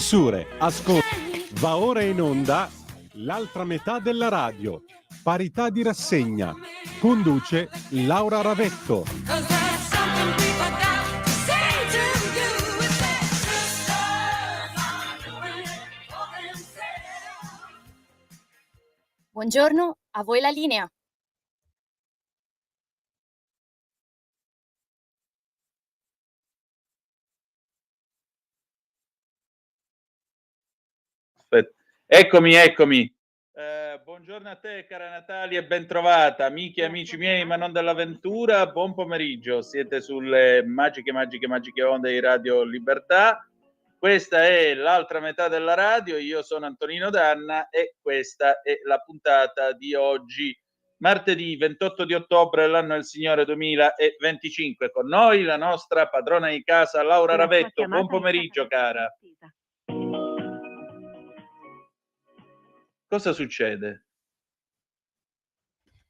Sure, ascolta. Va ora in onda l'altra metà della radio. Parità di rassegna. Conduce Laura Ravetto. Buongiorno, a voi la linea. Eccomi. Buongiorno a te, cara Natalia, e ben trovata. Amiche e amici miei, ma non dell'avventura, buon pomeriggio. Siete sulle magiche onde di Radio Libertà. Questa è l'altra metà della radio. Io sono Antonino Danna e questa è la puntata di oggi, martedì 28 di ottobre dell'anno del Signore 2025. Con noi la nostra padrona di casa Laura Ravetto. Buon pomeriggio, cara. Cosa succede?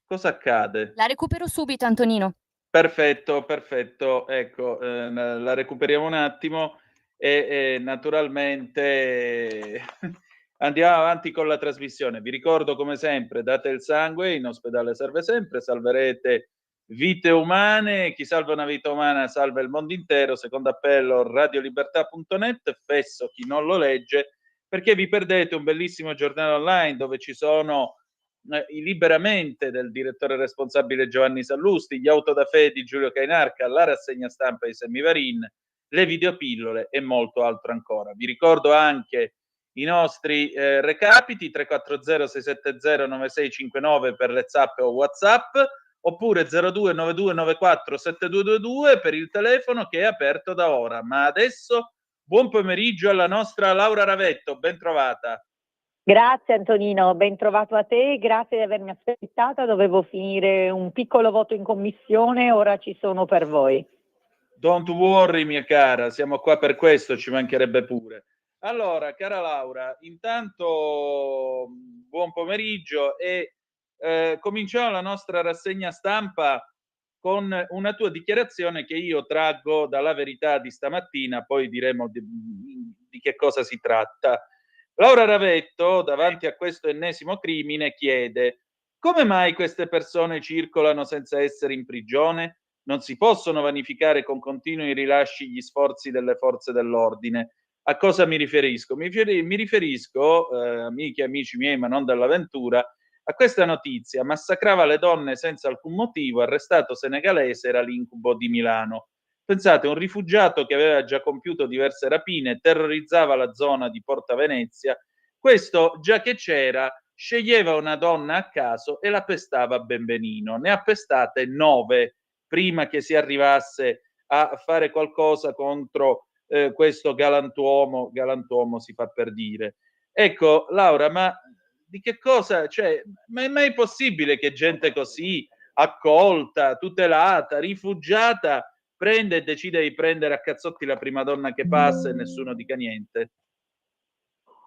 Cosa accade? La recupero subito, Antonino. Perfetto. Ecco, la recuperiamo un attimo e naturalmente andiamo avanti con la trasmissione. Vi ricordo come sempre, date il sangue, in ospedale serve sempre, salverete vite umane, chi salva una vita umana salva il mondo intero, secondo appello radiolibertà.net, fesso chi non lo legge, perché vi perdete un bellissimo giornale online dove ci sono i Liberamente del direttore responsabile Giovanni Sallusti, gli Autodafé di Giulio Cainarca, la rassegna stampa di Semivarin, le videopillole e molto altro ancora. Vi ricordo anche i nostri recapiti 340 670 9659 per le zappe o WhatsApp, oppure 029294 7222 per il telefono che è aperto da ora. Ma adesso buon pomeriggio alla nostra Laura Ravetto, ben trovata. Grazie Antonino, ben trovato a te, grazie di avermi aspettata, dovevo finire un piccolo voto in commissione, ora ci sono per voi. Don't worry mia cara, siamo qua per questo, ci mancherebbe pure. Allora, cara Laura, intanto buon pomeriggio e cominciamo la nostra rassegna stampa con una tua dichiarazione che io traggo dalla Verità di stamattina, poi diremo di che cosa si tratta. Laura Ravetto, davanti a questo ennesimo crimine, chiede: come mai queste persone circolano senza essere in prigione? Non si possono vanificare con continui rilasci gli sforzi delle forze dell'ordine. A cosa mi riferisco? Mi riferisco, amiche e amici miei, ma non dell'avventura, a questa notizia: massacrava le donne senza alcun motivo, arrestato senegalese, era l'incubo di Milano. Pensate, un rifugiato che aveva già compiuto diverse rapine, terrorizzava la zona di Porta Venezia, questo, già che c'era, sceglieva una donna a caso e la pestava a benvenino. Ne ha pestate 9 prima che si arrivasse a fare qualcosa contro questo galantuomo si fa per dire. Ecco, Laura, ma di che cosa, cioè, ma è mai possibile che gente così, accolta, tutelata, rifugiata, prende e decide di prendere a cazzotti la prima donna che passa e nessuno dica niente?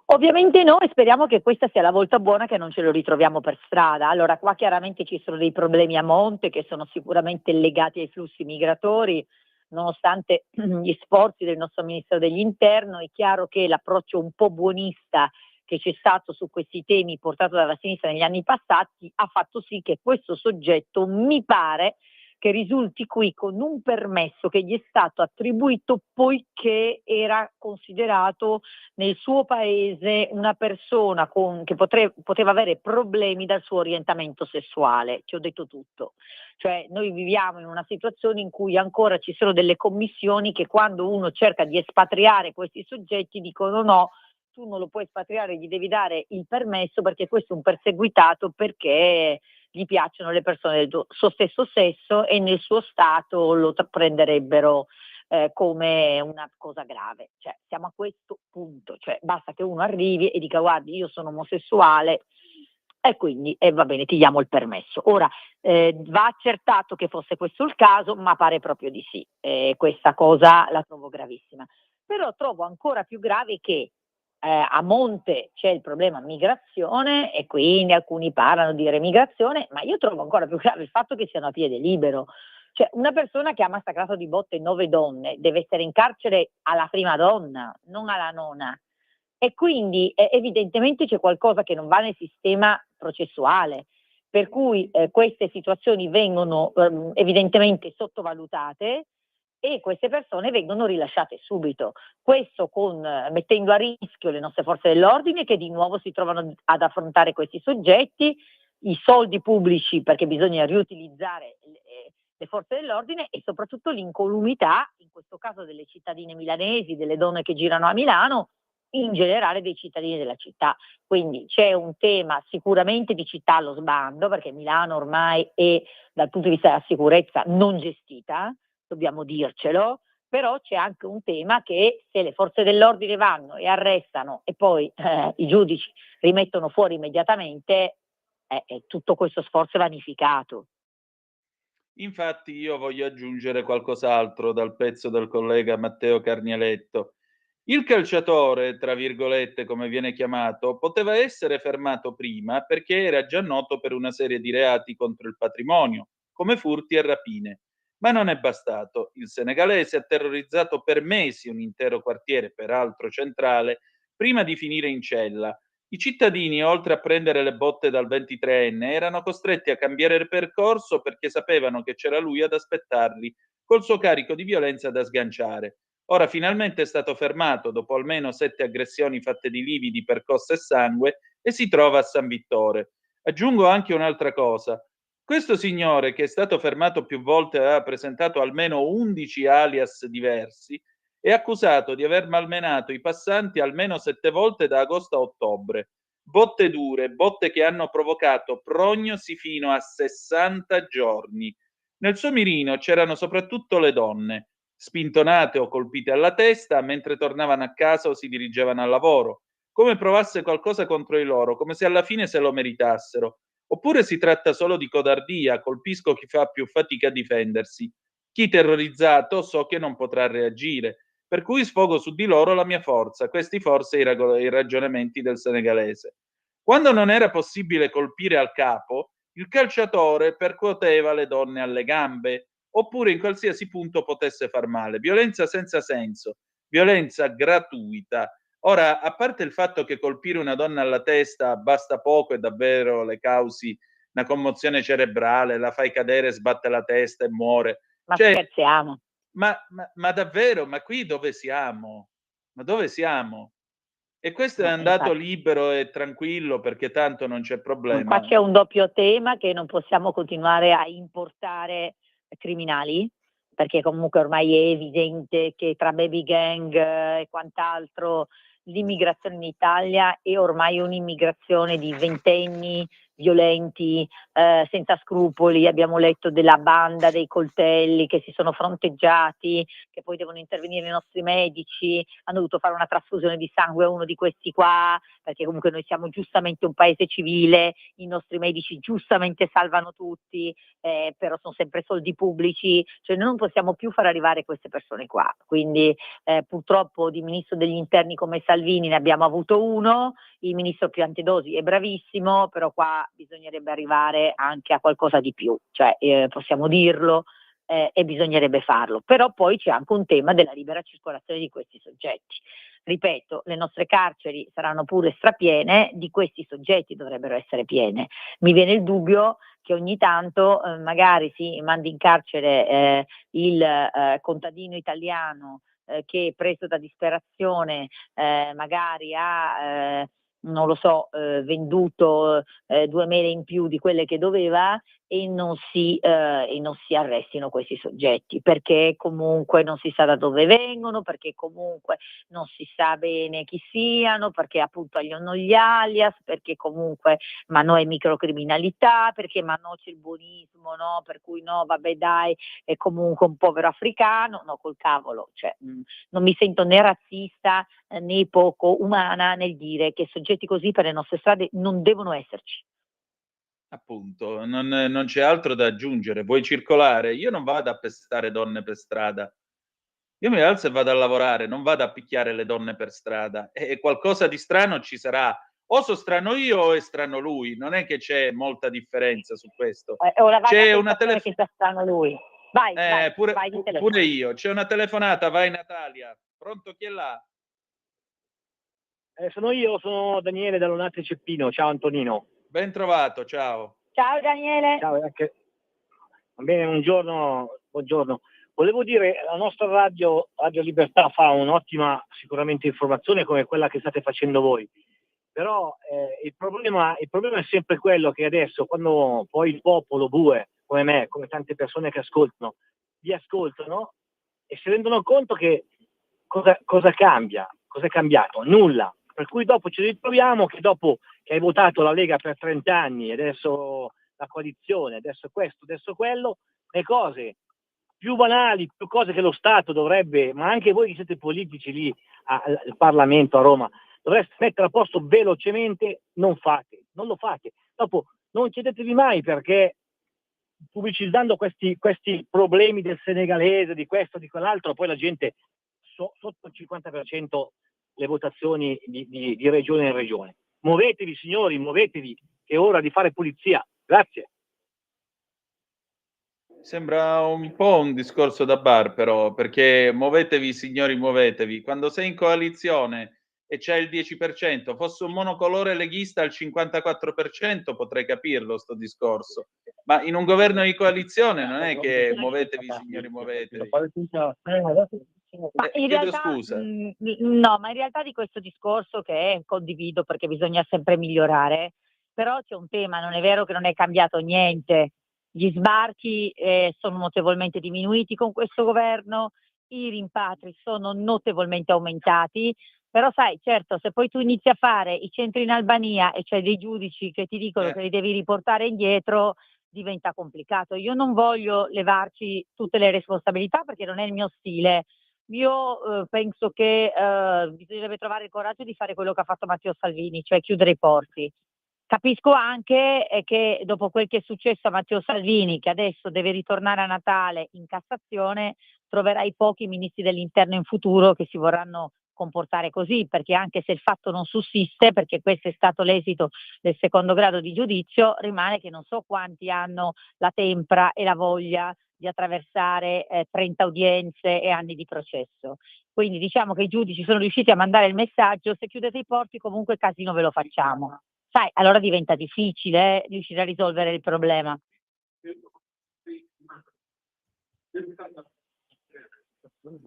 Ovviamente no, e speriamo che questa sia la volta buona, che non ce lo ritroviamo per strada. Allora, qua chiaramente ci sono dei problemi a monte che sono sicuramente legati ai flussi migratori, nonostante gli sforzi del nostro Ministro degli Interni. È chiaro che l'approccio un po' buonista che c'è stato su questi temi portato dalla sinistra negli anni passati ha fatto sì che questo soggetto, mi pare, che risulti qui con un permesso che gli è stato attribuito poiché era considerato nel suo paese una persona che poteva avere problemi dal suo orientamento sessuale. Ti ho detto tutto. Cioè, noi viviamo in una situazione in cui ancora ci sono delle commissioni che, quando uno cerca di espatriare questi soggetti, dicono no, tu non lo puoi espatriare, gli devi dare il permesso perché questo è un perseguitato, perché gli piacciono le persone del suo stesso sesso e nel suo stato lo prenderebbero come una cosa grave. Cioè, siamo a questo punto, cioè basta che uno arrivi e dica guardi, io sono omosessuale e quindi va bene, ti diamo il permesso. Ora va accertato che fosse questo il caso, ma pare proprio di sì. Questa cosa la trovo gravissima. Però trovo ancora più grave che a monte c'è il problema migrazione e quindi alcuni parlano di remigrazione, ma io trovo ancora più grave il fatto che siano a piede libero. Cioè, una persona che ha massacrato di botte 9 donne deve essere in carcere alla prima donna, non alla nona. e quindi evidentemente c'è qualcosa che non va nel sistema processuale, per cui queste situazioni vengono evidentemente sottovalutate e queste persone vengono rilasciate subito. Questo mettendo a rischio le nostre forze dell'ordine, che di nuovo si trovano ad affrontare questi soggetti, i soldi pubblici, perché bisogna riutilizzare le forze dell'ordine, e soprattutto l'incolumità, in questo caso delle cittadine milanesi, delle donne che girano a Milano, in generale dei cittadini della città. Quindi c'è un tema sicuramente di città allo sbando, perché Milano ormai è dal punto di vista della sicurezza non gestita, dobbiamo dircelo, però c'è anche un tema che se le forze dell'ordine vanno e arrestano e poi i giudici rimettono fuori immediatamente, tutto questo sforzo è vanificato. Infatti io voglio aggiungere qualcos'altro dal pezzo del collega Matteo Carnieletto. Il calciatore, tra virgolette, come viene chiamato, poteva essere fermato prima perché era già noto per una serie di reati contro il patrimonio, come furti e rapine. Ma non è bastato. Il senegalese ha terrorizzato per mesi un intero quartiere, peraltro centrale, prima di finire in cella. I cittadini, oltre a prendere le botte dal 23enne, erano costretti a cambiare il percorso perché sapevano che c'era lui ad aspettarli, col suo carico di violenza da sganciare. Ora finalmente è stato fermato dopo almeno 7 aggressioni fatte di lividi, percosse e sangue e si trova a San Vittore. Aggiungo anche un'altra cosa. Questo signore, che è stato fermato più volte e aveva presentato almeno 11 alias diversi, è accusato di aver malmenato i passanti almeno 7 volte da agosto a ottobre. Botte dure, botte che hanno provocato prognosi fino a 60 giorni. Nel suo mirino c'erano soprattutto le donne, spintonate o colpite alla testa mentre tornavano a casa o si dirigevano al lavoro, come provasse qualcosa contro di loro, come se alla fine se lo meritassero. Oppure si tratta solo di codardia, colpisco chi fa più fatica a difendersi. Chi terrorizzato so che non potrà reagire, per cui sfogo su di loro la mia forza, questi forse i ragionamenti del senegalese. Quando non era possibile colpire al capo, il calciatore percuoteva le donne alle gambe, oppure in qualsiasi punto potesse far male. Violenza senza senso, violenza gratuita. Ora, a parte il fatto che colpire una donna alla testa basta poco e davvero le causi una commozione cerebrale, la fai cadere, sbatte la testa e muore. Ma Cioè, scherziamo. ma davvero? Ma qui dove siamo? Ma dove siamo? E questo è andato Infatti. libero e tranquillo perché tanto non c'è Qua problema. c'è un doppio tema, che non possiamo continuare a importare criminali, perché comunque ormai è evidente che tra baby gang e quant'altro l'immigrazione in Italia è ormai un'immigrazione di ventenni violenti, senza scrupoli. Abbiamo letto della banda dei coltelli che si sono fronteggiati, che poi devono intervenire i nostri medici, hanno dovuto fare una trasfusione di sangue a uno di questi qua, perché comunque noi siamo giustamente un paese civile, i nostri medici giustamente salvano tutti, però sono sempre soldi pubblici, cioè noi non possiamo più far arrivare queste persone qua. Quindi purtroppo di ministro degli interni come Salvini ne abbiamo avuto uno, il ministro Piantedosi è bravissimo, però qua bisognerebbe arrivare anche a qualcosa di più, cioè possiamo dirlo, e bisognerebbe farlo. Però poi c'è anche un tema della libera circolazione di questi soggetti. Ripeto, le nostre carceri saranno pure strapiene, di questi soggetti dovrebbero essere piene. Mi viene il dubbio che ogni tanto magari si mandi in carcere il contadino italiano che preso da disperazione magari ha non lo so, venduto 2 mele in più di quelle che doveva, e non si arrestino questi soggetti, perché comunque non si sa da dove vengono, perché comunque non si sa bene chi siano, perché appunto hanno gli alias, perché comunque ma no è microcriminalità, perché ma no c'è il buonismo, no, per cui no vabbè dai è comunque un povero africano, no col cavolo, cioè non mi sento né razzista né poco umana nel dire che soggetti così per le nostre strade non devono esserci. Appunto, non c'è altro da aggiungere. Vuoi circolare? Io non vado a pestare donne per strada. Io mi alzo e vado a lavorare, non vado a picchiare le donne per strada. E qualcosa di strano ci sarà. O so strano io o è strano lui. Non è che c'è molta differenza su questo. Ho la vaga C'è una sensazione che sia strano lui. Vai, vai, ditelo. pure io. C'è una telefonata, vai Natalia. Pronto, chi è là? Sono io, sono Daniele dall'Onate Ceppino. Ciao Antonino. Ben trovato, ciao. Ciao Daniele. Ciao, anche. Va bene, buongiorno. Volevo dire, la nostra Radio Libertà fa un'ottima sicuramente informazione come quella che state facendo voi. Però il problema è sempre quello che adesso, quando poi il popolo bue, come me, come tante persone che ascoltano, vi ascoltano e si rendono conto che cosa cambia, cosa è cambiato? Nulla. Per cui dopo ci ritroviamo che dopo che hai votato la Lega per 30 anni, adesso la coalizione, adesso questo, adesso quello, le cose più banali, più cose che lo Stato dovrebbe, ma anche voi che siete politici lì al Parlamento a Roma, dovreste mettere a posto velocemente, non lo fate. Dopo non chiedetevi mai perché pubblicizzando questi problemi del senegalese, di questo, di quell'altro, poi la gente sotto il 50% le votazioni di regione in regione. Muovetevi signori, muovetevi, che è ora di fare pulizia. Grazie. Sembra un po' un discorso da bar però, perché muovetevi signori, muovetevi. Quando sei in coalizione e c'è il 10%, fosse un monocolore leghista al 54%, potrei capirlo sto discorso. Ma in un governo di coalizione non è che muovetevi signori, muovetevi. Ma in Chiedo realtà, scusa. no, ma in realtà di questo discorso che condivido perché bisogna sempre migliorare, però c'è un tema, non è vero che non è cambiato niente. Gli sbarchi sono notevolmente diminuiti con questo governo, i rimpatri sono notevolmente aumentati, però sai, certo, se poi tu inizi a fare i centri in Albania e c'è dei giudici che ti dicono che li devi riportare indietro, diventa complicato. Io non voglio levarci tutte le responsabilità perché non è il mio stile. Io penso che bisognerebbe trovare il coraggio di fare quello che ha fatto Matteo Salvini, cioè chiudere i porti. Capisco anche che dopo quel che è successo a Matteo Salvini, che adesso deve ritornare a Natale in Cassazione, troverai pochi ministri dell'interno in futuro che si vorranno comportare così, perché anche se il fatto non sussiste, perché questo è stato l'esito del secondo grado di giudizio, rimane che non so quanti hanno la tempra e la voglia di attraversare 30 udienze e anni di processo. Quindi diciamo che i giudici sono riusciti a mandare il messaggio: se chiudete i porti comunque casino ve lo facciamo. Sai, allora diventa difficile riuscire a risolvere il problema.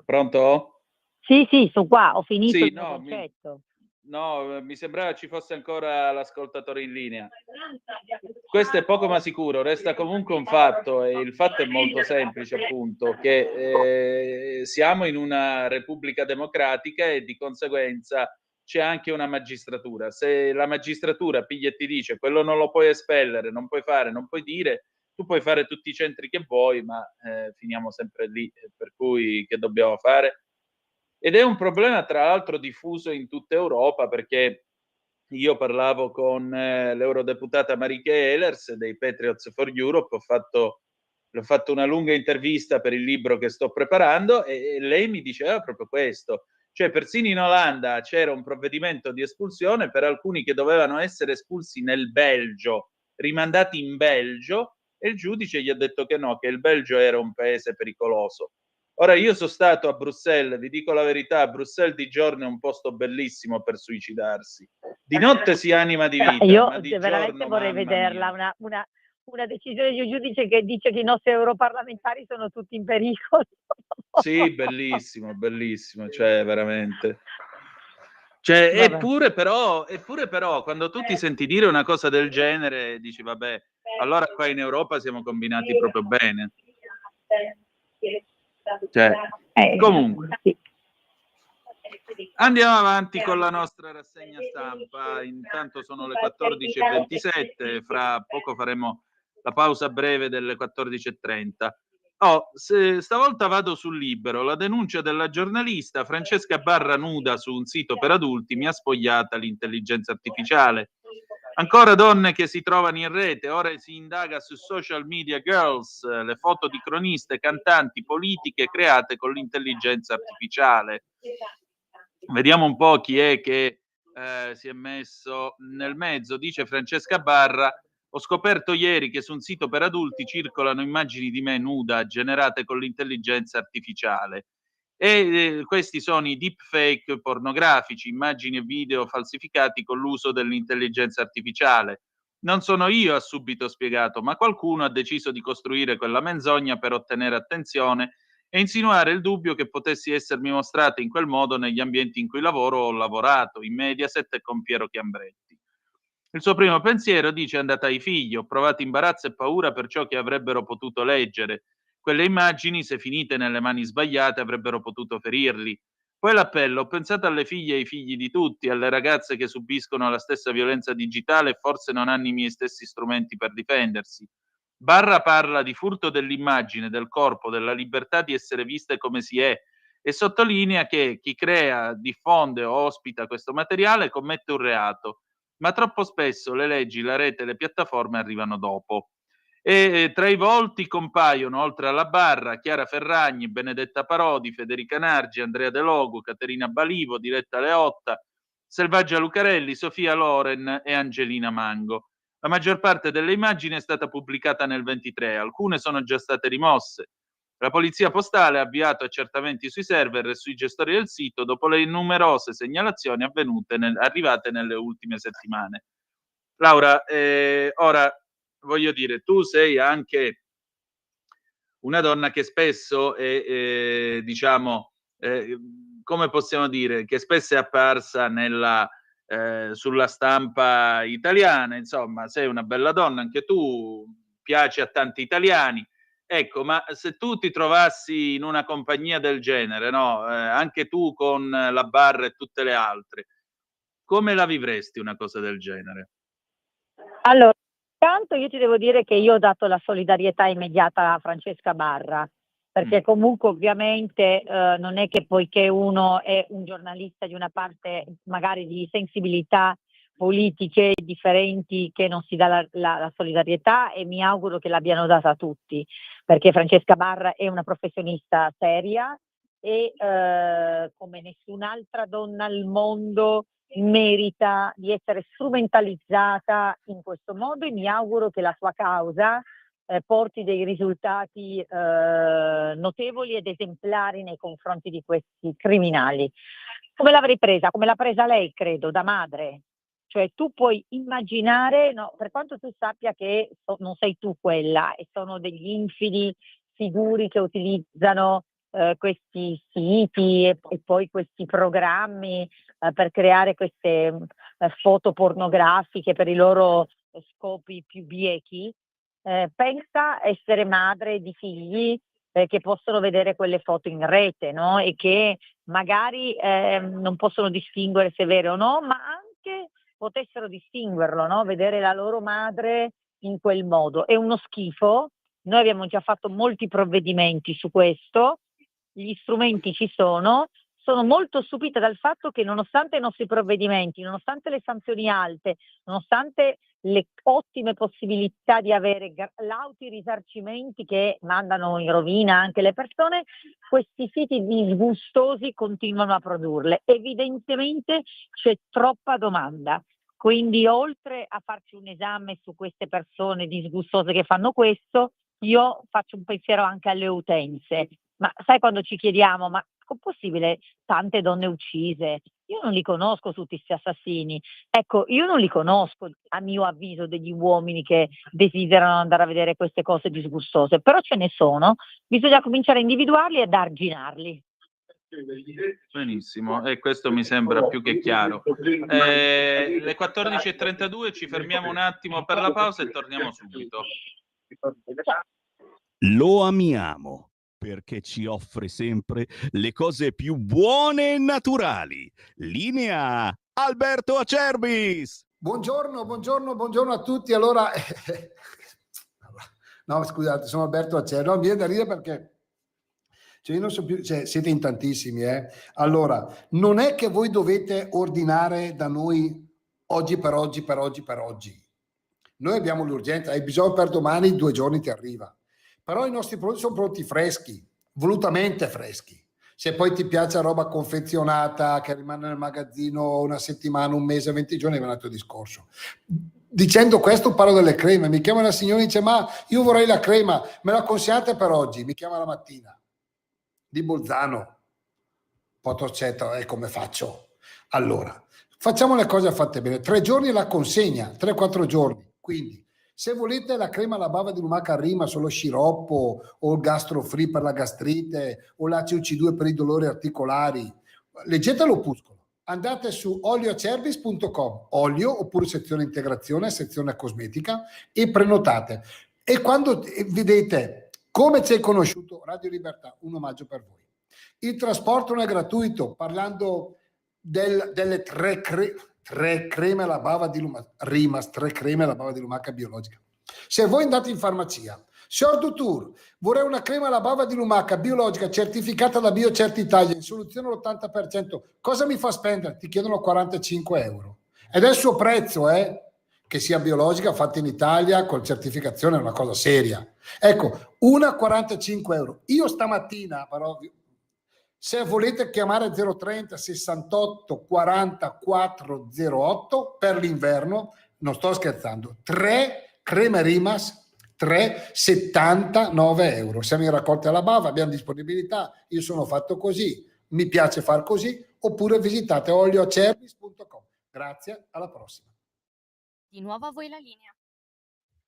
Pronto? Sì, sono qua, ho finito Sì, il mio concetto. mi sembrava ci fosse ancora l'ascoltatore in linea. Questo è poco ma sicuro, resta comunque un fatto, e il fatto è molto semplice, appunto, che siamo in una repubblica democratica e di conseguenza c'è anche una magistratura. Se la magistratura piglia e ti dice quello non lo puoi espellere, non puoi fare, non puoi dire, tu puoi fare tutti i centri che vuoi, ma finiamo sempre lì, per cui che dobbiamo fare? Ed è un problema tra l'altro diffuso in tutta Europa, perché io parlavo con l'eurodeputata Marieke Elers dei Patriots for Europe, le ho fatto una lunga intervista per il libro che sto preparando e lei mi diceva proprio questo. Cioè persino in Olanda c'era un provvedimento di espulsione per alcuni che dovevano essere espulsi nel Belgio, rimandati in Belgio, e il giudice gli ha detto che no, che il Belgio era un paese pericoloso. Ora io sono stato a Bruxelles, vi dico la verità, Bruxelles di giorno è un posto bellissimo per suicidarsi. Di notte si anima di vita, Io ma di veramente giorno, vorrei mamma vederla, mia. una decisione di un giudice che dice che i nostri europarlamentari sono tutti in pericolo. Sì, bellissimo, bellissimo, cioè veramente. Cioè, eppure però, quando tu ti senti dire una cosa del genere, dici vabbè, allora qua in Europa siamo combinati proprio bene. Cioè, comunque, Sì. andiamo avanti con la nostra rassegna stampa. Intanto sono le 14:27, fra poco faremo la pausa breve delle 14:30. Stavolta vado sul Libero. La denuncia della giornalista Francesca Barra nuda su un sito per adulti: mi ha spogliata l'intelligenza artificiale. Ancora donne che si trovano in rete, ora si indaga su social media girls, le foto di croniste, cantanti, politiche create con l'intelligenza artificiale. Vediamo un po' chi è che si è messo nel mezzo. Dice Francesca Barra: ho scoperto ieri che su un sito per adulti circolano immagini di me nuda generate con l'intelligenza artificiale. E questi sono i deepfake pornografici, immagini e video falsificati con l'uso dell'intelligenza artificiale. Non sono io, ha subito spiegato, ma qualcuno ha deciso di costruire quella menzogna per ottenere attenzione e insinuare il dubbio che potessi essermi mostrata in quel modo negli ambienti in cui lavoro o ho lavorato, in Mediaset e con Piero Chiambretti. Il suo primo pensiero, dice, è andata ai figli. Ho provato imbarazzo e paura per ciò che avrebbero potuto leggere. Quelle immagini, se finite nelle mani sbagliate, avrebbero potuto ferirli. Poi l'appello, ho pensato alle figlie e ai figli di tutti, alle ragazze che subiscono la stessa violenza digitale e forse non hanno i miei stessi strumenti per difendersi. Barra parla di furto dell'immagine, del corpo, della libertà di essere viste come si è e sottolinea che chi crea, diffonde o ospita questo materiale commette un reato, ma troppo spesso le leggi, la rete e le piattaforme arrivano dopo. E tra i volti compaiono, oltre alla Barra, Chiara Ferragni, Benedetta Parodi, Federica Nargi, Andrea De Logu, Caterina Balivo, Diletta Leotta, Selvaggia Lucarelli, Sofia Loren e Angelina Mango. La maggior parte delle immagini è stata pubblicata nel 23, alcune sono già state rimosse. La Polizia Postale ha avviato accertamenti sui server e sui gestori del sito dopo le numerose segnalazioni arrivate nelle ultime settimane. Laura, ora voglio dire, tu sei anche una donna che spesso è, diciamo, come possiamo dire, che spesso è apparsa sulla stampa italiana, insomma, sei una bella donna, anche tu, piaci a tanti italiani. Ecco, ma se tu ti trovassi in una compagnia del genere, no? Anche tu con la Barra e tutte le altre, come la vivresti una cosa del genere? Allora, intanto io ti devo dire che io ho dato la solidarietà immediata a Francesca Barra, perché comunque ovviamente non è che poiché uno è un giornalista di una parte magari di sensibilità politiche differenti che non si dà la solidarietà, e mi auguro che l'abbiano data tutti, perché Francesca Barra è una professionista seria e come nessun'altra donna al mondo merita di essere strumentalizzata in questo modo, e mi auguro che la sua causa porti dei risultati notevoli ed esemplari nei confronti di questi criminali. Come l'avrei presa? Come l'ha presa lei, credo, da madre. Cioè tu puoi immaginare, no, per quanto tu sappia che non sei tu quella, e sono degli infidi sicuri che utilizzano questi siti e poi questi programmi per creare queste foto pornografiche per i loro scopi più biechi, pensa essere madre di figli che possono vedere quelle foto in rete, no? E che magari non possono distinguere se è vero o no, ma anche potessero distinguerlo, no? Vedere la loro madre in quel modo. È uno schifo. Noi abbiamo già fatto molti provvedimenti su questo, gli strumenti ci sono molto stupita dal fatto che nonostante i nostri provvedimenti, nonostante le sanzioni alte, nonostante le ottime possibilità di avere lauti risarcimenti che mandano in rovina anche le persone, questi siti disgustosi continuano a produrle. Evidentemente c'è troppa domanda. Quindi oltre a farci un esame su queste persone disgustose che fanno questo, io faccio un pensiero anche alle utenze. Ma sai quando ci chiediamo, ma è possibile tante donne uccise? Io non li conosco tutti questi assassini. Ecco, io non li conosco, a mio avviso, degli uomini che desiderano andare a vedere queste cose disgustose, però ce ne sono. Bisogna cominciare a individuarli e ad arginarli. Benissimo, e questo mi sembra più che chiaro. Le 14:32, ci fermiamo un attimo per la pausa e torniamo subito. Lo amiamo perché ci offre sempre le cose più buone e naturali. Linea Alberto Acerbis. Buongiorno a tutti. Allora, no, scusate, sono Alberto Acerbis. No, mi viene da ridere perché io non so più, siete in tantissimi. Allora, non è che voi dovete ordinare da noi oggi per oggi. Noi abbiamo l'urgenza, hai bisogno per domani, 2 giorni ti arriva. Però i nostri prodotti sono prodotti freschi, volutamente freschi. Se poi ti piace roba confezionata che rimane nel magazzino una settimana, un mese, 20 giorni, è un altro discorso. Dicendo questo parlo delle creme. Mi chiama una signora e dice: ma io vorrei la crema, me la consigliate per oggi? Mi chiama la mattina, di Bolzano, Potocetto, e come faccio? Allora, facciamo le cose fatte bene. 3 giorni la consegna, 3-4 giorni. Quindi, se volete la crema alla bava di lumaca Rimas o lo sciroppo o il gastro free per la gastrite o l'ACUC2 per i dolori articolari, leggete l'opuscolo. Andate su olioacerbis.com, olio oppure sezione integrazione, sezione cosmetica, e prenotate. E quando vedete come ci hai conosciuto Radio Libertà, un omaggio per voi. Il trasporto non è gratuito, parlando delle tre creme alla bava di lumaca Rimas, 3 creme alla bava di lumaca biologica. Se voi andate in farmacia, Short Tour, vorrei una crema alla bava di lumaca biologica certificata da BioCert Italia in soluzione all'80%, cosa mi fa spendere? Ti chiedono 45 euro. Ed è il suo prezzo, che sia biologica, fatta in Italia, con certificazione, è una cosa seria. Ecco, una 45 euro. Io stamattina, però, se volete chiamare 030 68 40 408 per l'inverno, non sto scherzando, 3 creme Rimas, 3,79 euro. Siamo in raccolta alla bava, abbiamo disponibilità, io sono fatto così, mi piace far così, oppure visitate olioacerbis.com. Grazie, alla prossima. Di nuovo a voi la linea.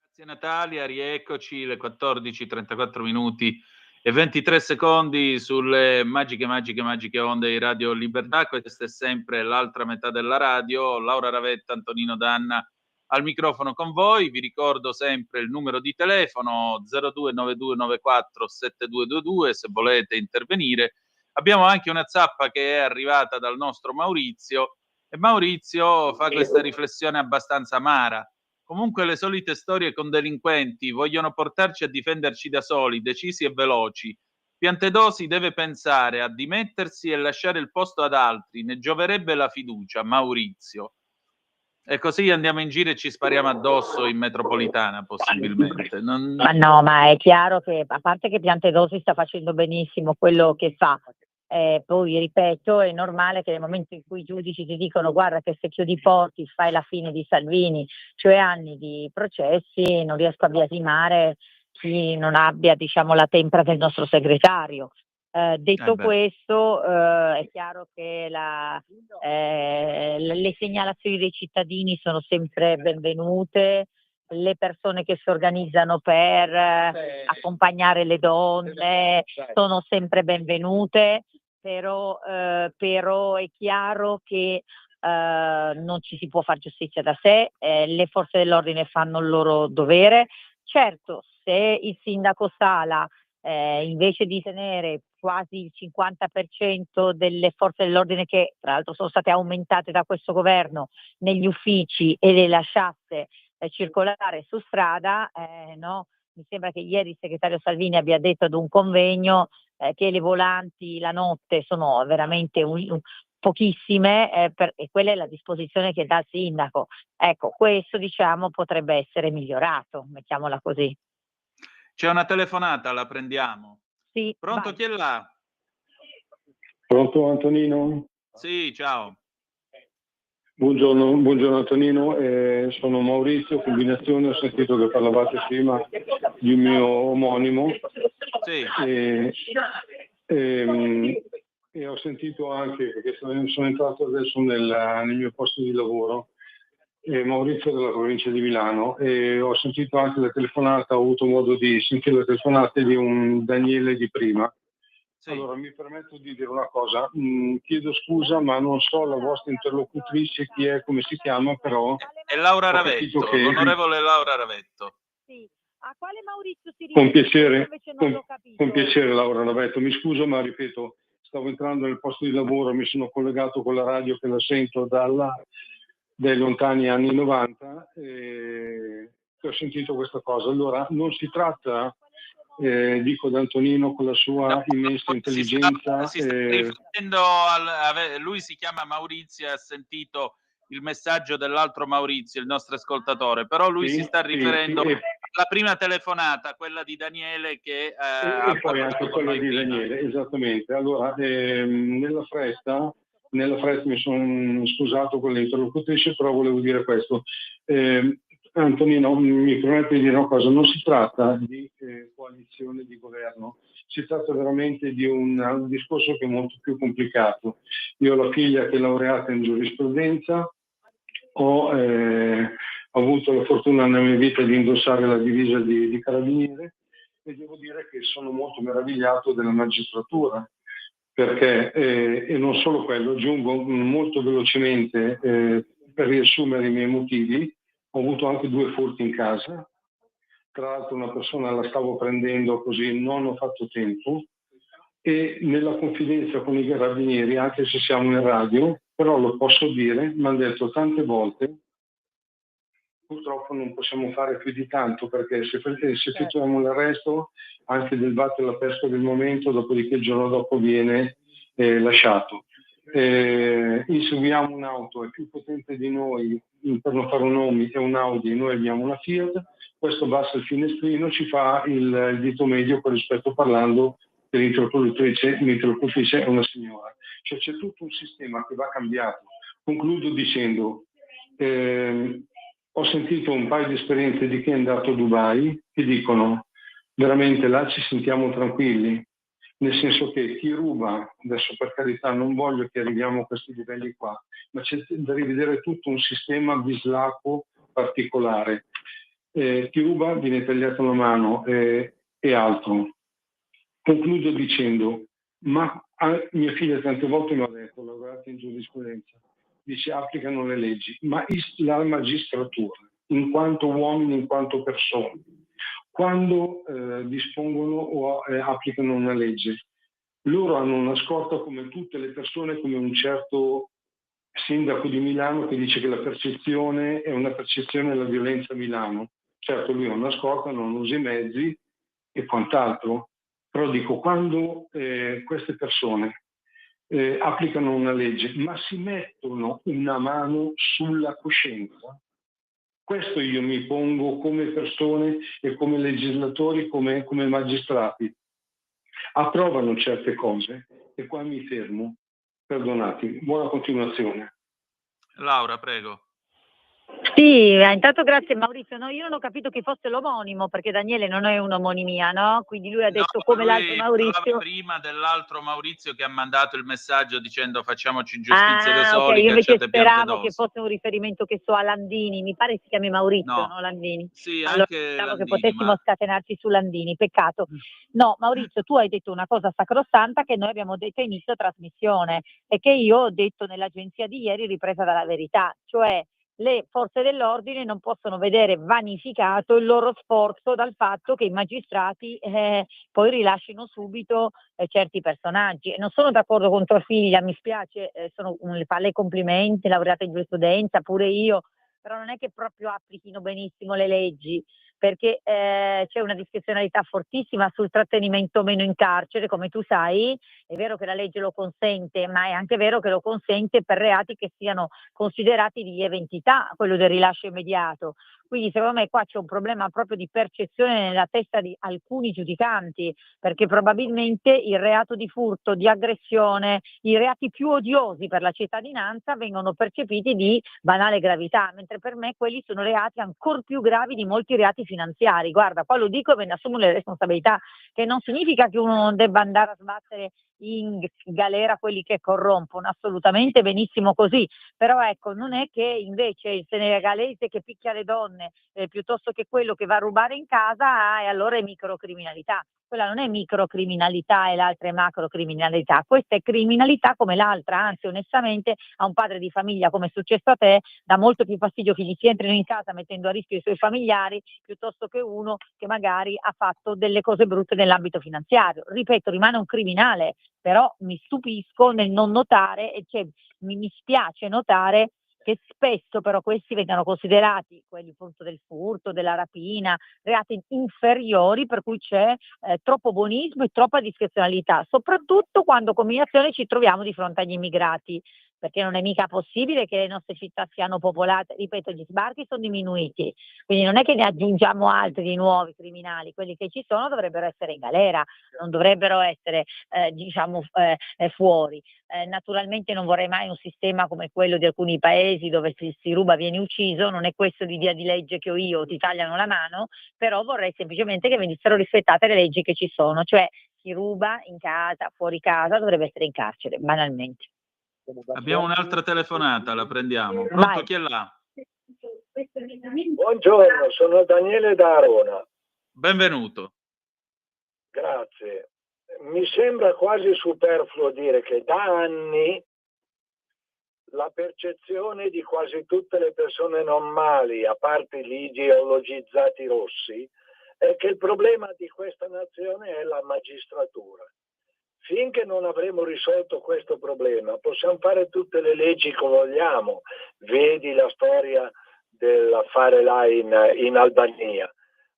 Grazie Natalia, rieccoci le 14:34 minuti e 23 secondi sulle magiche onde di Radio Libertà. Questa è sempre l'altra metà della radio. Laura Ravetta, Antonino Danna al microfono con voi. Vi ricordo sempre il numero di telefono 0292947222 se volete intervenire. Abbiamo anche una zappa che è arrivata dal nostro Maurizio, e Maurizio fa questa riflessione abbastanza amara. Comunque le solite storie con delinquenti vogliono portarci a difenderci da soli, decisi e veloci. Piantedosi deve pensare a dimettersi e lasciare il posto ad altri, ne gioverebbe la fiducia, Maurizio. E così andiamo in giro e ci spariamo addosso in metropolitana, possibilmente. Ma no, ma è chiaro che, a parte che Piantedosi sta facendo benissimo quello che fa, poi ripeto, è normale che nel momento in cui i giudici ti dicono guarda che se chiudi i porti fai la fine di Salvini, cioè anni di processi, non riesco a biasimare chi non abbia, diciamo, la tempra del nostro segretario. Detto questo, è chiaro che le segnalazioni dei cittadini sono sempre benvenute, le persone che si organizzano per accompagnare le donne sono sempre benvenute, però è chiaro che non ci si può fare giustizia da sé, le forze dell'ordine fanno il loro dovere. Certo, se il sindaco Sala invece di tenere quasi il 50% delle forze dell'ordine, che tra l'altro sono state aumentate da questo governo, negli uffici, e le lasciasse circolare su strada, no? Mi sembra che ieri il segretario Salvini abbia detto ad un convegno che le volanti la notte sono veramente pochissime, e quella è la disposizione che dà il sindaco. Ecco, questo diciamo potrebbe essere migliorato, mettiamola così. C'è una telefonata, la prendiamo. Sì, Pronto, vai. chi è là? Pronto Antonino? Sì, ciao. Buongiorno Antonino, sono Maurizio, combinazione, ho sentito che parlavate prima di un mio omonimo. Sì. E ho sentito anche, perché sono entrato adesso nel mio posto di lavoro, Maurizio della provincia di Milano, e ho sentito anche la telefonata, ho avuto modo di sentire le telefonate di un Daniele di prima. Sì. Allora mi permetto di dire una cosa, chiedo scusa ma non so la vostra interlocutrice chi è, come si chiama, però è Laura Ravetto, che... l'onorevole Laura Ravetto. Sì. A quale Maurizio si riferisce? Con piacere Laura Ravetto, mi scuso ma ripeto, stavo entrando nel posto di lavoro, mi sono collegato con la radio che la sento dai lontani anni 90 e ho sentito questa cosa. Allora non si tratta, dico ad Antonino con la sua immensa intelligenza. Si sta riferendo lui si chiama Maurizio, ha sentito il messaggio dell'altro Maurizio, il nostro ascoltatore, però lui si sta riferendo alla prima telefonata, quella di Daniele, che e poi anche quella di Daniele, esattamente. Allora nella fretta mi sono scusato con l'interlocutrice, però volevo dire questo. Antonino, mi permette di dire una cosa, non si tratta di coalizione di governo, si tratta veramente di un discorso che è molto più complicato. Io ho la figlia che è laureata in giurisprudenza, ho avuto la fortuna nella mia vita di indossare la divisa di carabiniere e devo dire che sono molto meravigliato della magistratura, perché, e non solo quello, aggiungo molto velocemente per riassumere i miei motivi, ho avuto anche 2 furti in casa, tra l'altro una persona la stavo prendendo così, non ho fatto tempo, e nella confidenza con i carabinieri, anche se siamo in radio, però lo posso dire, mi hanno detto tante volte, purtroppo non possiamo fare più di tanto, perché se effettuiamo l'arresto anche del battere la pesca del momento, dopodiché il giorno dopo viene lasciato. Inseguiamo un'auto, è più potente di noi, per non fare nomi, è un Audi, noi abbiamo una Fiat, questo basta il finestrino, ci fa il dito medio, con rispetto parlando, l'interlocutrice è una signora. Cioè c'è tutto un sistema che va cambiato. Concludo dicendo, ho sentito un paio di esperienze di chi è andato a Dubai che dicono veramente là ci sentiamo tranquilli, nel senso che chi ruba, adesso per carità non voglio che arriviamo a questi livelli qua, ma c'è da rivedere tutto un sistema bislacco particolare. Chi ruba viene tagliato la mano e altro. Concludo dicendo, ma mia figlia tante volte mi ha detto, lavorate in giurisprudenza, dice applicano le leggi, ma la magistratura, in quanto uomini, in quanto persone, quando dispongono o applicano una legge, loro hanno una scorta come tutte le persone, come un certo sindaco di Milano che dice che la percezione è una percezione della violenza a Milano. Certo, lui ha una scorta, non usa i mezzi e quant'altro, però dico, quando queste persone applicano una legge, ma si mettono una mano sulla coscienza, questo io mi pongo come persone e come legislatori, come magistrati. Approvano certe cose e qua mi fermo. Perdonatemi. Buona continuazione. Laura, prego. Sì, intanto grazie Maurizio. No, io non ho capito chi fosse l'omonimo, perché Daniele non è un'omonimia, no? Quindi lui ha detto come l'altro Maurizio. Prima dell'altro Maurizio che ha mandato il messaggio dicendo facciamoci giustizia da soli, ok, io invece cacciate piante speravo che d'osso. fosse un riferimento che so a Landini, mi pare si chiami Maurizio, no Landini? Sì, allora anche speravo Landini, che potessimo ma scatenarci su Landini, peccato. No, Maurizio, tu hai detto una cosa sacrosanta che noi abbiamo detto a inizio trasmissione e che io ho detto nell'agenzia di ieri ripresa dalla Verità, cioè le forze dell'ordine non possono vedere vanificato il loro sforzo dal fatto che i magistrati poi rilascino subito certi personaggi. E non sono d'accordo con tua figlia, mi spiace, le fa le complimenti, laureata in giurisprudenza, pure io, però non è che proprio applichino benissimo le leggi, perché c'è una discrezionalità fortissima sul trattenimento o meno in carcere, come tu sai. È vero che la legge lo consente, ma è anche vero che lo consente per reati che siano considerati di lieve entità, quello del rilascio immediato. Quindi secondo me qua c'è un problema proprio di percezione nella testa di alcuni giudicanti, perché probabilmente il reato di furto, di aggressione, i reati più odiosi per la cittadinanza vengono percepiti di banale gravità, mentre per me quelli sono reati ancora più gravi di molti reati finanziari. Guarda, qua lo dico e me ne assumo le responsabilità, che non significa che uno non debba andare a sbattere in galera quelli che corrompono, assolutamente benissimo così, però ecco, non è che invece il senegalese che picchia le donne piuttosto che quello che va a rubare in casa e allora è microcriminalità. Quella non è microcriminalità e l'altra è macrocriminalità, questa è criminalità come l'altra, anzi onestamente a un padre di famiglia come è successo a te dà molto più fastidio che gli si entrino in casa mettendo a rischio i suoi familiari piuttosto che uno che magari ha fatto delle cose brutte nell'ambito finanziario. Ripeto, rimane un criminale, però mi stupisco nel non notare, e cioè, mi spiace notare che spesso però questi vengano considerati, quelli appunto del furto, della rapina, reati inferiori per cui c'è troppo buonismo e troppa discrezionalità, soprattutto quando come azione ci troviamo di fronte agli immigrati. perché non è mica possibile che le nostre città siano popolate. Ripeto, gli sbarchi sono diminuiti, quindi non è che ne aggiungiamo altri di nuovi criminali, quelli che ci sono dovrebbero essere in galera, non dovrebbero essere fuori. Naturalmente non vorrei mai un sistema come quello di alcuni paesi dove si ruba viene ucciso, non è questo l'idea di legge che ho io, ti tagliano la mano, però vorrei semplicemente che venissero rispettate le leggi che ci sono, cioè chi ruba in casa, fuori casa dovrebbe essere in carcere, banalmente. Abbiamo un'altra telefonata, la prendiamo. Pronto, Vai. chi è là? Buongiorno, sono Daniele da Arona. Benvenuto. Grazie. Mi sembra quasi superfluo dire che da anni la percezione di quasi tutte le persone normali, a parte gli ideologizzati rossi, è che il problema di questa nazione è la magistratura. Finché non avremo risolto questo problema, possiamo fare tutte le leggi che vogliamo. Vedi la storia dell'affare là in Albania.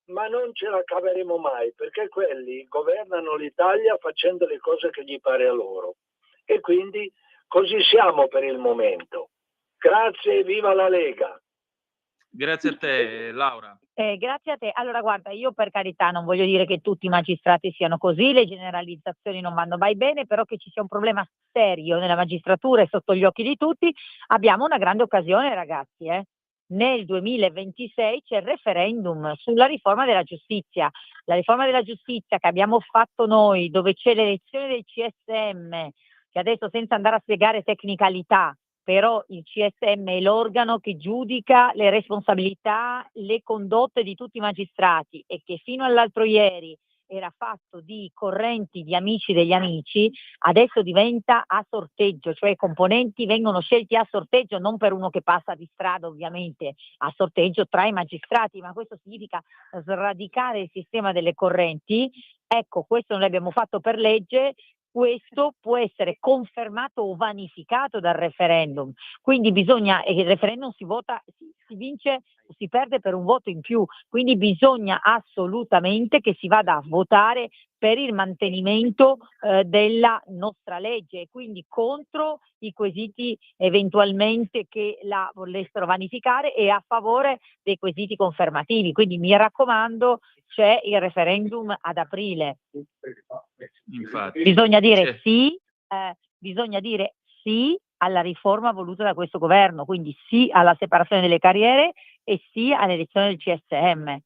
Ma non ce la caveremo mai, perché quelli governano l'Italia facendo le cose che gli pare a loro. E quindi così siamo per il momento. Grazie e viva la Lega. Grazie a te, Laura. Grazie a te. Allora guarda, io per carità non voglio dire che tutti i magistrati siano così, le generalizzazioni non vanno mai bene, però che ci sia un problema serio nella magistratura e sotto gli occhi di tutti, abbiamo una grande occasione, ragazzi. Nel 2026 c'è il referendum sulla riforma della giustizia. La riforma della giustizia che abbiamo fatto noi, dove c'è l'elezione del CSM, che adesso senza andare a spiegare tecnicalità, però il CSM è l'organo che giudica le responsabilità, le condotte di tutti i magistrati e che fino all'altro ieri era fatto di correnti di amici degli amici, adesso diventa a sorteggio, cioè i componenti vengono scelti a sorteggio, non per uno che passa di strada ovviamente, a sorteggio tra i magistrati, ma questo significa sradicare il sistema delle correnti. Ecco, questo non l'abbiamo fatto per legge, questo può essere confermato o vanificato dal referendum, quindi bisogna, e il referendum si vota, si vince o si perde per un voto in più, quindi bisogna assolutamente che si vada a votare per il mantenimento della nostra legge e quindi contro i quesiti eventualmente che la volessero vanificare e a favore dei quesiti confermativi, quindi mi raccomando, c'è il referendum ad aprile. Infatti. Bisogna dire sì alla riforma voluta da questo governo, quindi sì alla separazione delle carriere e sì all'elezione del CSM.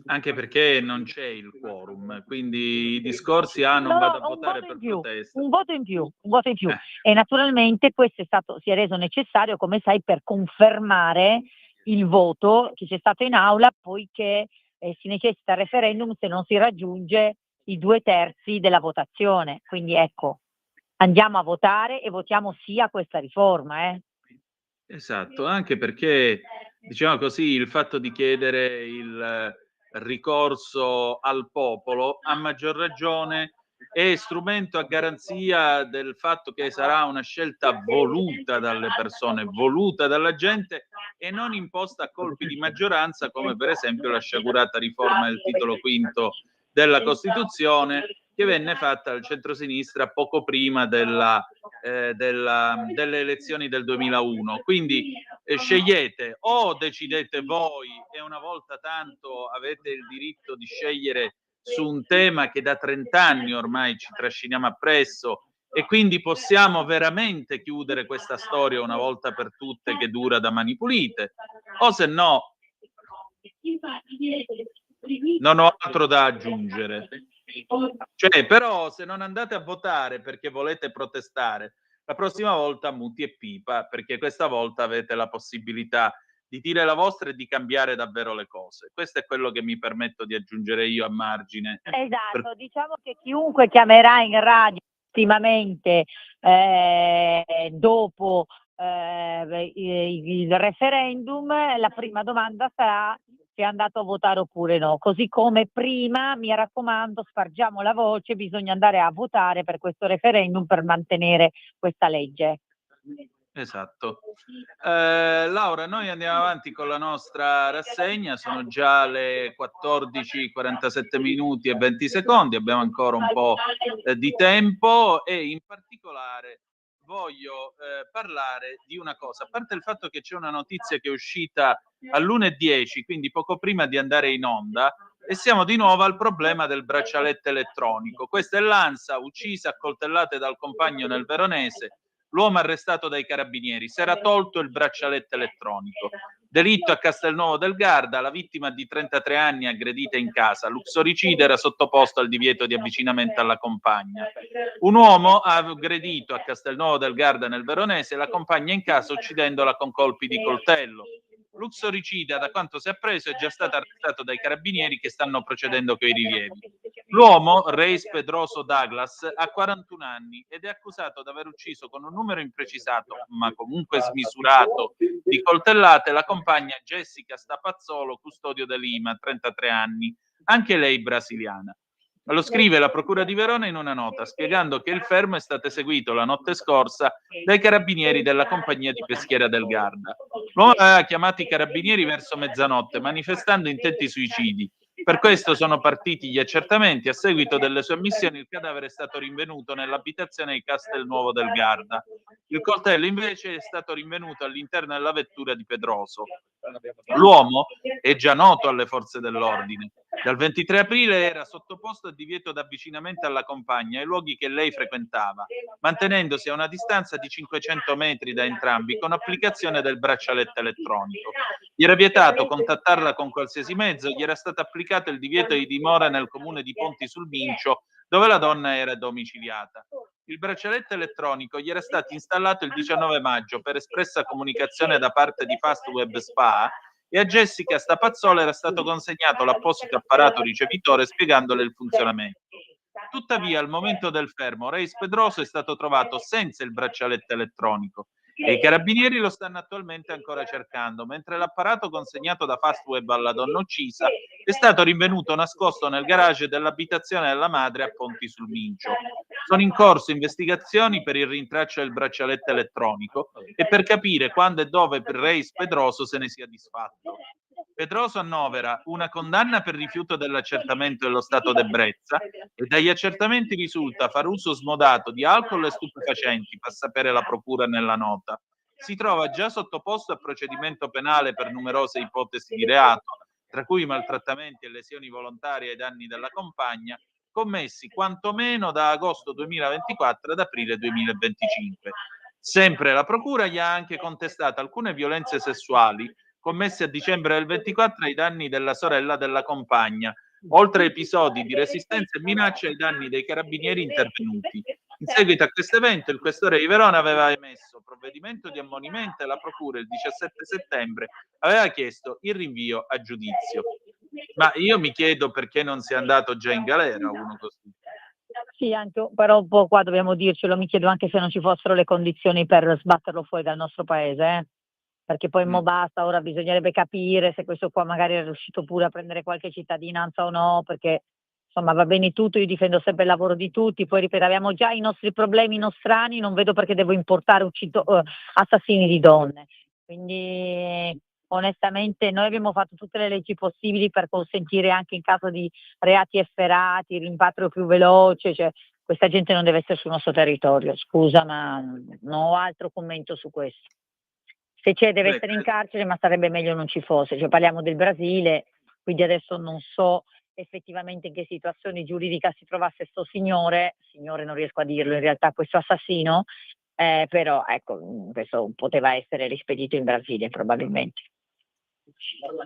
Anche perché non c'è il quorum, quindi i discorsi non vado a votare per protesta. Un voto in più. E naturalmente questo si è reso necessario, come sai, per confermare il voto che c'è stato in aula, poiché si necessita il referendum se non si raggiunge i 2/3 della votazione. Quindi ecco, andiamo a votare e votiamo sì a questa riforma. Esatto, anche perché, diciamo così, il fatto di chiedere il ricorso al popolo, a maggior ragione, è strumento a garanzia del fatto che sarà una scelta voluta dalle persone, voluta dalla gente e non imposta a colpi di maggioranza, come per esempio la sciagurata riforma del titolo quinto della Costituzione, che venne fatta al centrosinistra poco prima delle elezioni del 2001. Quindi scegliete, o decidete voi e una volta tanto avete il diritto di scegliere su un tema che da 30 anni ormai ci trasciniamo appresso e quindi possiamo veramente chiudere questa storia una volta per tutte che dura da mani pulite, o se no non ho altro da aggiungere. Cioè, però se non andate a votare perché volete protestare, la prossima volta muti e pipa, perché questa volta avete la possibilità di dire la vostra e di cambiare davvero le cose. Questo è quello che mi permetto di aggiungere io a margine. Esatto, diciamo che chiunque chiamerà in radio ultimamente dopo il referendum, la prima domanda sarà se è andato a votare oppure no, così come prima, mi raccomando, spargiamo la voce, bisogna andare a votare per questo referendum per mantenere questa legge. Esatto. Laura, noi andiamo avanti con la nostra rassegna, sono già le 14:47 minuti e 20 secondi, abbiamo ancora un po' di tempo e in particolare voglio parlare di una cosa, a parte il fatto che c'è una notizia che è uscita all'1:10, quindi poco prima di andare in onda, e siamo di nuovo al problema del braccialetto elettronico. Questa è l'ANSA, uccisa a coltellate dal compagno nel Veronese, l'uomo arrestato dai carabinieri, si era tolto il braccialetto elettronico. Delitto a Castelnuovo del Garda, la vittima di 33 anni aggredita in casa, l'uxoricida era sottoposto al divieto di avvicinamento alla compagna. Un uomo ha aggredito a Castelnuovo del Garda nel Veronese la compagna in casa uccidendola con colpi di coltello. L'uxoricida, da quanto si è appreso, è già stato arrestato dai carabinieri che stanno procedendo coi rilievi. L'uomo, Reis Pedroso Douglas, ha 41 anni ed è accusato di aver ucciso con un numero imprecisato, ma comunque smisurato, di coltellate la compagna Jessica Stapazzolo, custodio de Lima, 33 anni, anche lei brasiliana. Lo scrive la Procura di Verona in una nota, spiegando che il fermo è stato eseguito la notte scorsa dai carabinieri della compagnia di peschiera del Garda. L'uomo aveva chiamato i carabinieri verso mezzanotte, manifestando intenti suicidi. Per questo sono partiti gli accertamenti. A seguito delle sue ammissioni, il cadavere è stato rinvenuto nell'abitazione di Castelnuovo del Garda. Il coltello, invece, è stato rinvenuto all'interno della vettura di Pedroso. L'uomo è già noto alle forze dell'ordine. Dal 23 aprile era sottoposto a divieto d'avvicinamento alla compagna ai luoghi che lei frequentava, mantenendosi a una distanza di 500 metri da entrambi con applicazione del braccialetto elettronico. Gli era vietato contattarla con qualsiasi mezzo, gli era stato applicato il divieto di dimora nel comune di Ponti sul Mincio, dove la donna era domiciliata. Il braccialetto elettronico gli era stato installato il 19 maggio per espressa comunicazione da parte di Fastweb SpA e a Jessica Stapazzolo era stato consegnato l'apposito apparato ricevitore spiegandole il funzionamento. Tuttavia, al momento del fermo, Reis Pedroso è stato trovato senza il braccialetto elettronico e i carabinieri lo stanno attualmente ancora cercando, mentre l'apparato consegnato da Fastweb alla donna uccisa è stato rinvenuto nascosto nel garage dell'abitazione della madre a Ponti sul Mincio. Sono in corso investigazioni per il rintraccio del braccialetto elettronico e per capire quando e dove Reis Pedroso se ne sia disfatto. Pedroso annovera una condanna per rifiuto dell'accertamento dello stato d'ebbrezza e dagli accertamenti risulta far uso smodato di alcol e stupefacenti, fa sapere la procura nella nota. Si trova già sottoposto a procedimento penale per numerose ipotesi di reato, tra cui maltrattamenti e lesioni volontarie ai danni della compagna, commessi quantomeno da agosto 2024 ad aprile 2025. Sempre la procura gli ha anche contestato alcune violenze sessuali commesse a dicembre del 24 ai danni della sorella della compagna, oltre a episodi di resistenza e minacce ai danni dei carabinieri intervenuti. In seguito a questo evento, il questore di Verona aveva emesso provvedimento di ammonimento e la procura il 17 settembre aveva chiesto il rinvio a giudizio. Ma io mi chiedo perché non sia andato già in galera uno così. Sì, anche, però un po' qua dobbiamo dircelo, mi chiedo anche se non ci fossero le condizioni per sbatterlo fuori dal nostro paese, perché poi mo basta, ora bisognerebbe capire se questo qua magari è riuscito pure a prendere qualche cittadinanza o no, perché insomma va bene tutto, io difendo sempre il lavoro di tutti, poi ripeto, abbiamo già i nostri problemi nostrani, non vedo perché devo importare assassini di donne, quindi onestamente noi abbiamo fatto tutte le leggi possibili per consentire anche in caso di reati efferati, il rimpatrio più veloce, cioè questa gente non deve essere sul nostro territorio, scusa ma non ho altro commento su questo. Se c'è deve essere in carcere, ma sarebbe meglio non ci fosse, cioè parliamo del Brasile, quindi adesso non so effettivamente in che situazione giuridica si trovasse sto signore non riesco a dirlo in realtà, questo assassino, però ecco, questo poteva essere rispedito in Brasile probabilmente.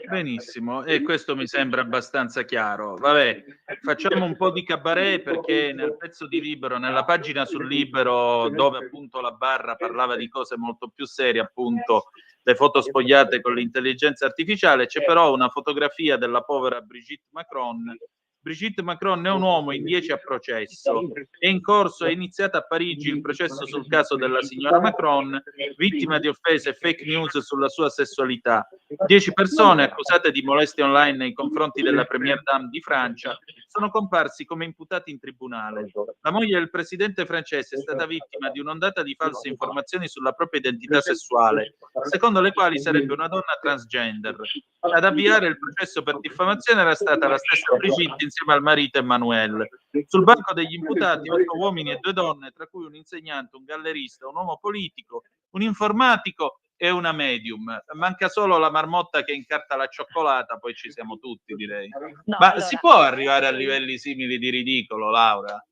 Benissimo, e questo mi sembra abbastanza chiaro. Vabbè, facciamo un po' di cabaret perché nel pezzo di Libero, nella pagina sul Libero, dove appunto la Barra parlava di cose molto più serie, appunto le foto spogliate con l'intelligenza artificiale, c'è però una fotografia della povera Brigitte Macron. Brigitte Macron è un uomo in 10 a processo. È in corso, è iniziato a Parigi il processo sul caso della signora Macron, vittima di offese e fake news sulla sua sessualità. 10 persone accusate di molestie online nei confronti della Première Dame di Francia sono comparsi come imputati in tribunale. La moglie del presidente francese è stata vittima di un'ondata di false informazioni sulla propria identità sessuale, secondo le quali sarebbe una donna transgender. Ad avviare il processo per diffamazione era stata la stessa Brigitte insieme al marito Emmanuel. Sul banco degli imputati 8 uomini e 2 donne, tra cui un insegnante, un gallerista, un uomo politico, un informatico e una medium. Manca solo la marmotta che incarta la cioccolata, poi ci siamo tutti, direi. No, Ma allora, si può arrivare a livelli simili di ridicolo, Laura?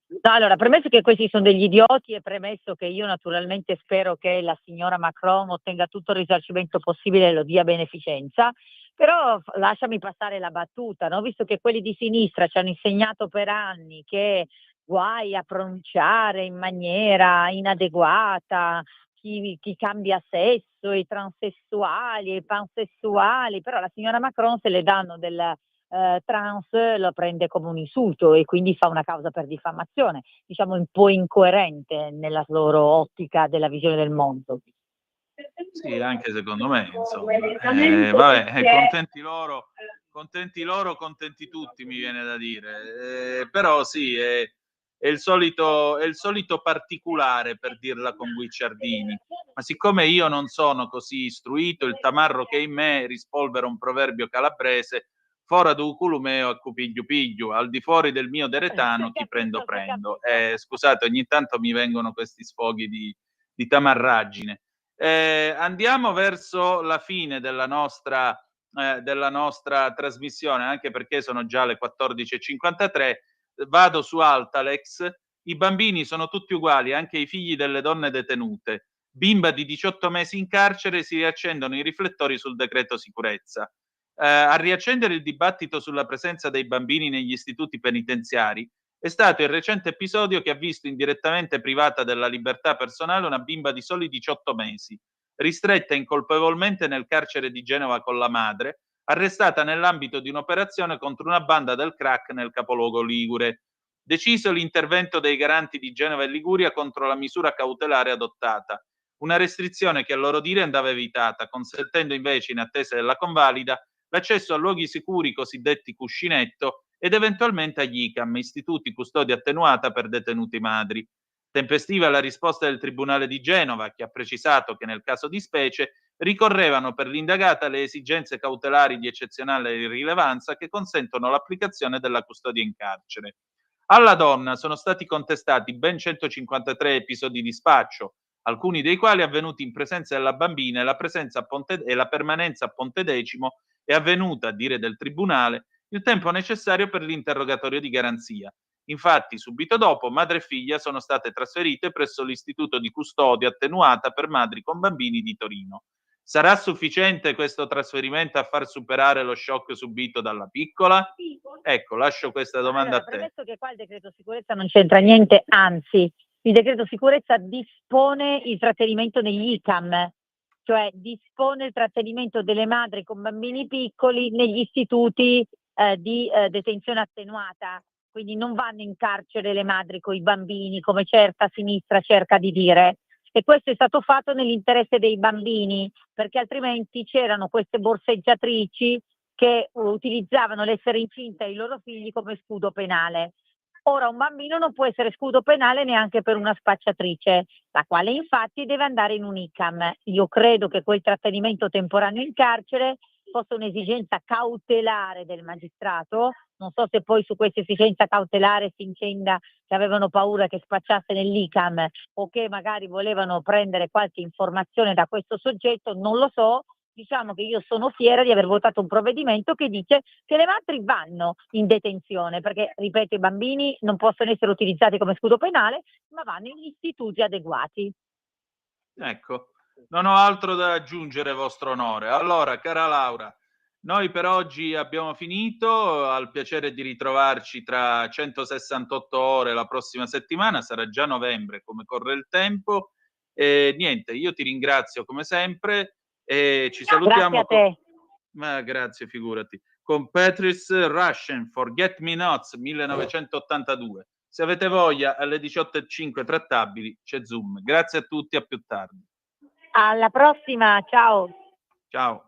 no, allora, premesso che questi sono degli idioti e premesso che io naturalmente spero che la signora Macron ottenga tutto il risarcimento possibile e lo dia a beneficenza, però lasciami passare la battuta, no? Visto che quelli di sinistra ci hanno insegnato per anni che guai a pronunciare in maniera inadeguata chi cambia sesso, i transessuali, i pansessuali, però la signora Macron se le danno del trans lo prende come un insulto e quindi fa una causa per diffamazione, diciamo un po' incoerente nella loro ottica della visione del mondo. Sì, anche secondo me, insomma. Vabbè, contenti loro, contenti tutti, mi viene da dire. Però sì, è il solito particolare, per dirla con Guicciardini. Ma siccome io non sono così istruito, il tamarro che è in me rispolvera un proverbio calabrese: fora du culumeo a cupigliu pigliu, al di fuori del mio deretano chi prendo. Scusate, ogni tanto mi vengono questi sfoghi di tamarraggine. Andiamo verso la fine della nostra trasmissione, anche perché sono già le 14:53. Vado su Altalex. I bambini sono tutti uguali, anche i figli delle donne detenute. Bimba di 18 mesi in carcere, si riaccendono i riflettori sul decreto sicurezza. A riaccendere il dibattito sulla presenza dei bambini negli istituti penitenziari è stato il recente episodio che ha visto indirettamente privata della libertà personale una bimba di soli 18 mesi, ristretta incolpevolmente nel carcere di Genova con la madre, arrestata nell'ambito di un'operazione contro una banda del crack nel capoluogo ligure. Deciso l'intervento dei garanti di Genova e Liguria contro la misura cautelare adottata, una restrizione che a loro dire andava evitata, consentendo invece, in attesa della convalida, l'accesso a luoghi sicuri cosiddetti cuscinetto ed eventualmente agli ICAM, istituti custodia attenuata per detenuti madri. Tempestiva la risposta del Tribunale di Genova, che ha precisato che nel caso di specie ricorrevano per l'indagata le esigenze cautelari di eccezionale rilevanza che consentono l'applicazione della custodia in carcere. Alla donna sono stati contestati ben 153 episodi di spaccio, alcuni dei quali avvenuti in presenza della bambina, e la permanenza a Pontedecimo è avvenuta, a dire del Tribunale, il tempo necessario per l'interrogatorio di garanzia. Infatti, subito dopo, madre e figlia sono state trasferite presso l'Istituto di Custodia Attenuata per Madri con Bambini di Torino. Sarà sufficiente questo trasferimento a far superare lo shock subito dalla piccola? Ecco, lascio questa domanda a te. Premesso che qua il decreto sicurezza non c'entra niente, anzi, il decreto sicurezza dispone il trattenimento negli ICAM, cioè dispone il trattenimento delle madri con bambini piccoli negli istituti di detenzione attenuata, quindi non vanno in carcere le madri con i bambini, come certa sinistra cerca di dire. E questo è stato fatto nell'interesse dei bambini, perché altrimenti c'erano queste borseggiatrici che utilizzavano l'essere incinta ai loro figli come scudo penale. Ora un bambino non può essere scudo penale neanche per una spacciatrice, la quale infatti deve andare in un ICAM. Io credo che quel trattenimento temporaneo in carcere fosse un'esigenza cautelare del magistrato. Non so se poi su questa esigenza cautelare si intenda che avevano paura che spacciasse nell'ICAM o che magari volevano prendere qualche informazione da questo soggetto, non lo so. Diciamo che io sono fiera di aver votato un provvedimento che dice che le madri vanno in detenzione, perché, ripeto, i bambini non possono essere utilizzati come scudo penale, ma vanno in istituti adeguati. Ecco, non ho altro da aggiungere, vostro onore. Allora, cara Laura, noi per oggi abbiamo finito, al piacere di ritrovarci tra 168 ore la prossima settimana, sarà già novembre come corre il tempo, e niente, io ti ringrazio come sempre e ci salutiamo. Grazie a te. Ma grazie, figurati. Con Patrice Rushen, Forget Me Nots 1982. Se avete voglia, alle 18:05 trattabili, c'è Zoom. Grazie a tutti, a più tardi. Alla prossima, ciao. Ciao.